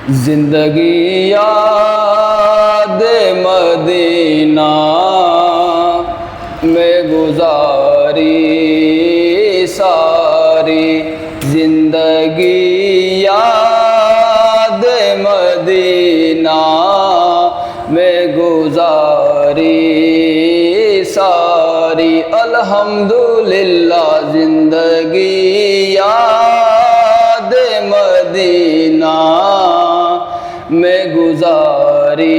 زندگی یاد مدینہ میں گزاری ساری، زندگی یاد مدینہ میں گزاری ساری، الحمدللہ زندگی یاد مدینہ میں گزاری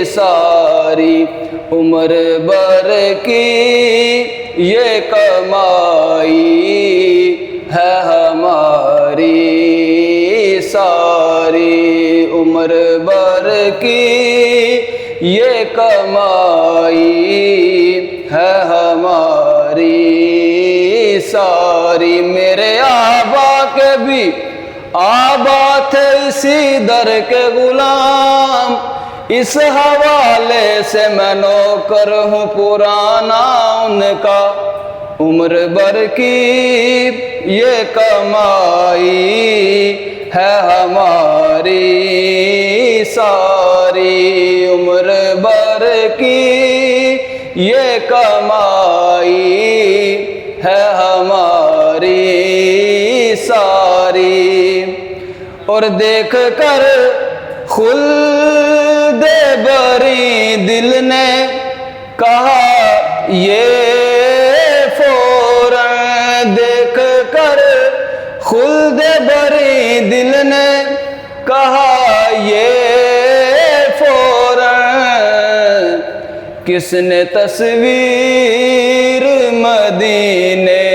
ساری، عمر بھر کی یہ کمائی ہے ہماری ساری، عمر بھر کی یہ کمائی ہے ہماری ساری۔ میرے آبا کے بھی آبا تھے اسی در کے غلام، اس حوالے سے میں نوکر ہوں پرانا ان کا، عمر بھر کی یہ کمائی ہے ہماری ساری، عمر بھر کی یہ کمائی ہے ہماری ساری۔ اور دیکھ کر خلد بری دل نے کہا یہ فوراً، دیکھ کر خلد بری دل نے کہا یہ فوراً، کس نے تصویر مدینے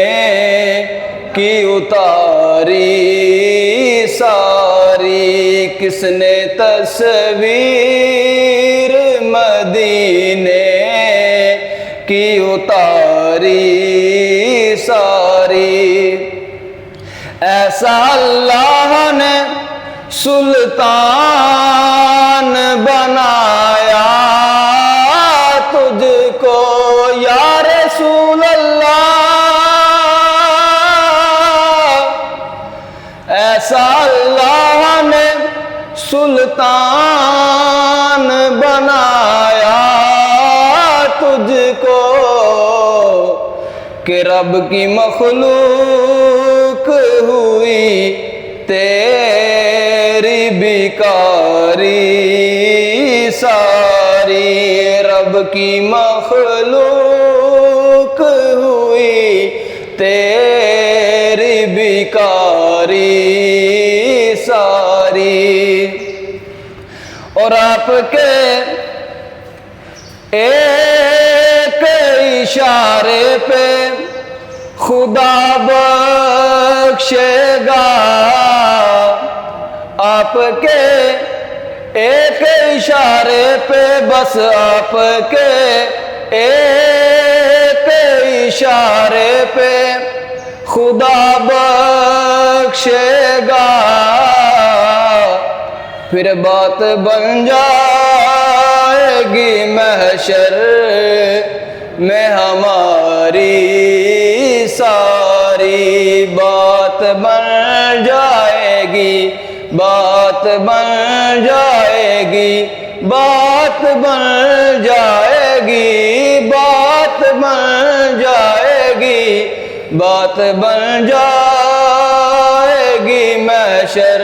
کی اتاری ساری، کس نے تصویر مدینے کی اتاری ساری۔ ایسا اللہ نے سلطان بنایا تجھ کو یا رسول اللہ، ایسا اللہ نے سلطان بنایا تجھ کو کہ رب کی مخلوق ہوئی تیری بیکاری ساری، رب کی مخلوق ہوئی تیری بیکاری ساری۔ اور آپ کے ایک اشارے پہ خدا بخشے گا، آپ کے ایک اشارے پہ، بس آپ کے ایک اشارے پہ خدا بخشے گا، پھر بات بن جائے گی محشر میں ہماری ساری، بات بن جائے گی، بات بن جائے گی، بات بن جائے گی، بات بن جائے گی، بات بن جائے گی محشر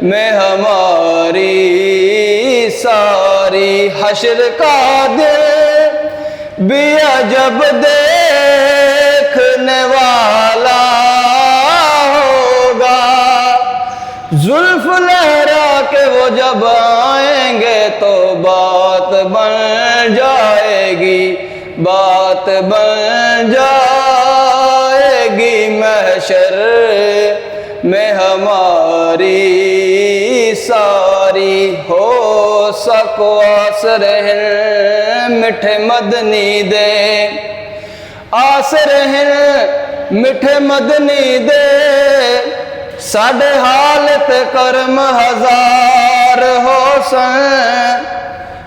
میں ہماری ساری۔ حشر کا دن بھی عجب دیکھنے والا ہوگا، زلف لہرا کے وہ جب آئیں گے تو بات بن جائے گی، بات بن جائے گی محشر میں ہماری ساری۔ ہو سکو آسر ہیں میٹھے مدنی دے، آسر ہیں میٹھے مدنی دے، ساڈے حالت کرم ہزار حسن،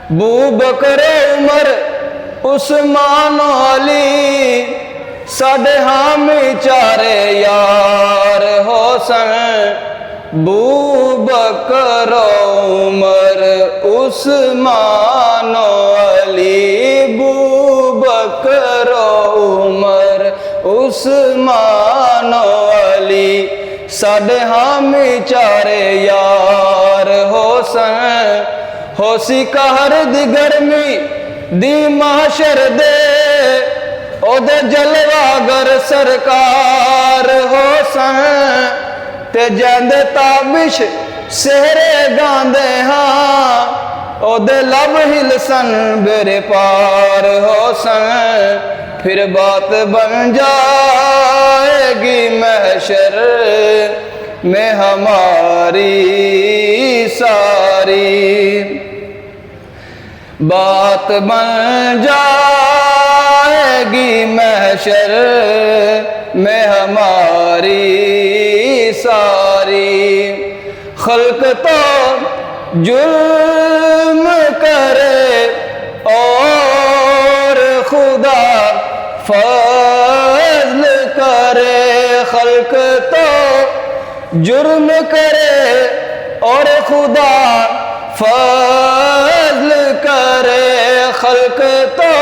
بو بکر عمر عثمان علی، ساڈے حامی چارے یار حسن، ابو بکر عمر عثمان و علی، ابو بکر عمر عثمان و علی، ساڈے حامی چارے یار حسن، ہو سی قہر دی گرمی دی محشر دے، او دے جلوہ گر سرکار حسن، تے جیندے تابش سہرے گاندے ہاں، او دے لب ہلسن بیرے پار حسن، پھر بات بن جائے گی محشر میں ہماری ساری، بات بن جائے گی محشر میں ہماری ساری، خلق تو جرم کرے اور خدا فضل کرے، خلق تو جرم کرے اور خدا فضل کرے، خلق تو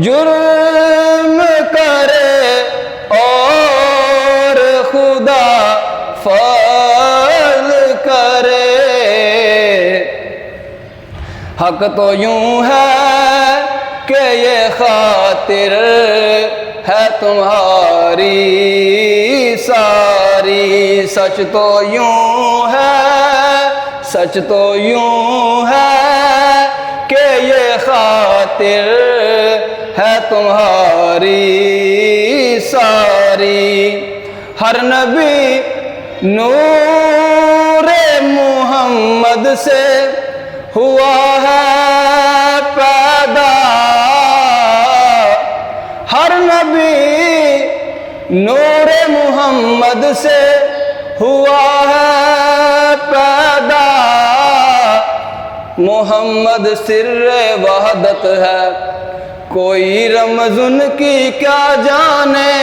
جرم کرے اور خدا فضل کرے، حق تو یوں ہے کہ یہ خاطر ہے تمہاری ساری، سچ تو یوں ہے، سچ تو یوں ہے کہ یہ خاطر ہے تمہاری ساری، ہر نبی نور محمد سے ہوا ہے پیدا، ہر نبی نور محمد سے ہوا ہے پیدا، محمد سر وحدت ہے، کوئی رمز ان کی کیا جانے،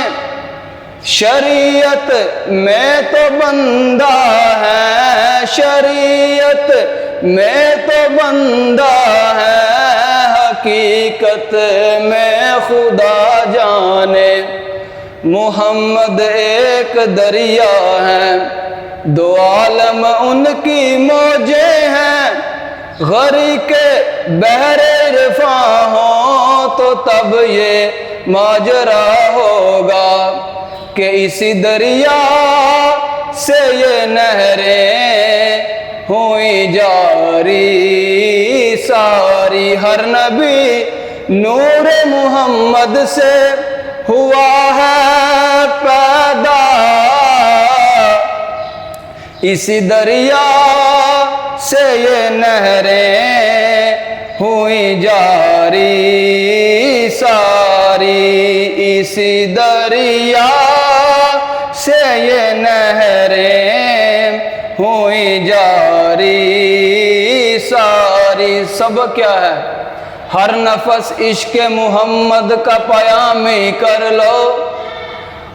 شریعت میں تو بندہ ہے، شریعت میں تو بندہ ہے، حقیقت میں خدا جانے، محمد ایک دریا ہے، دو عالم ان کی موجیں ہیں، غریق بحر عرفاں ہوں تو تب یہ ماجرا ہوگا کہ اسی دریا سے یہ نہریں ہوئی جاری ساری، ہر نبی نور محمد سے ہوا ہے پیدا، اسی دریا سے یہ نہریں ہوئی جاری ساری، اسی دریا سے یہ نہریں ہوئی جاری ساری، سبق کیا ہے؟ ہر نفس عشق محمد کا پیامی کر لو،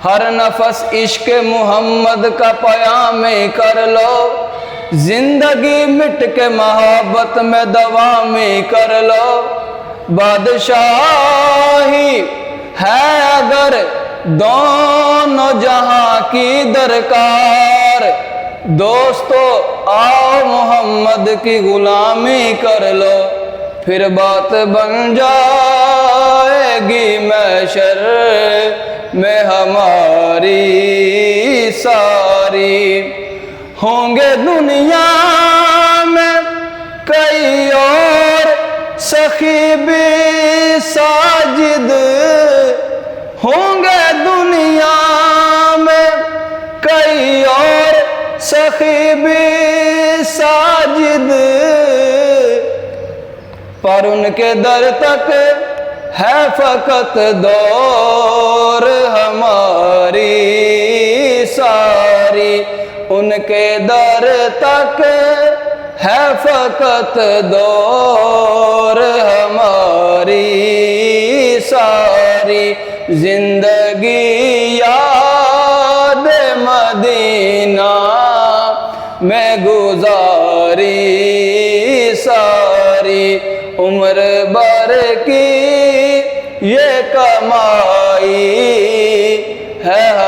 ہر نفس عشق محمد کا پیامی کر لو، زندگی مٹ کے محبت میں دوامی کر لو، بادشاہی ہے اگر دونوں جہاں کی درکار، دوستو آؤ محمد کی غلامی کر لو، پھر بات بن جائے گی محشر میں ہماری ساری، ہوں گے دنیا میں کئی اور سخی بھی ساجد، ہوں گے دنیا میں کئی اور سخی بھی ساجد، پر ان کے در تک ہے فقط دور ہماری ساری، ان کے در تک ہے فقط دور ہماری ساری، زندگی یاد مدینہ میں گزاری ساری عمر بھر کی یہ کمائی ہے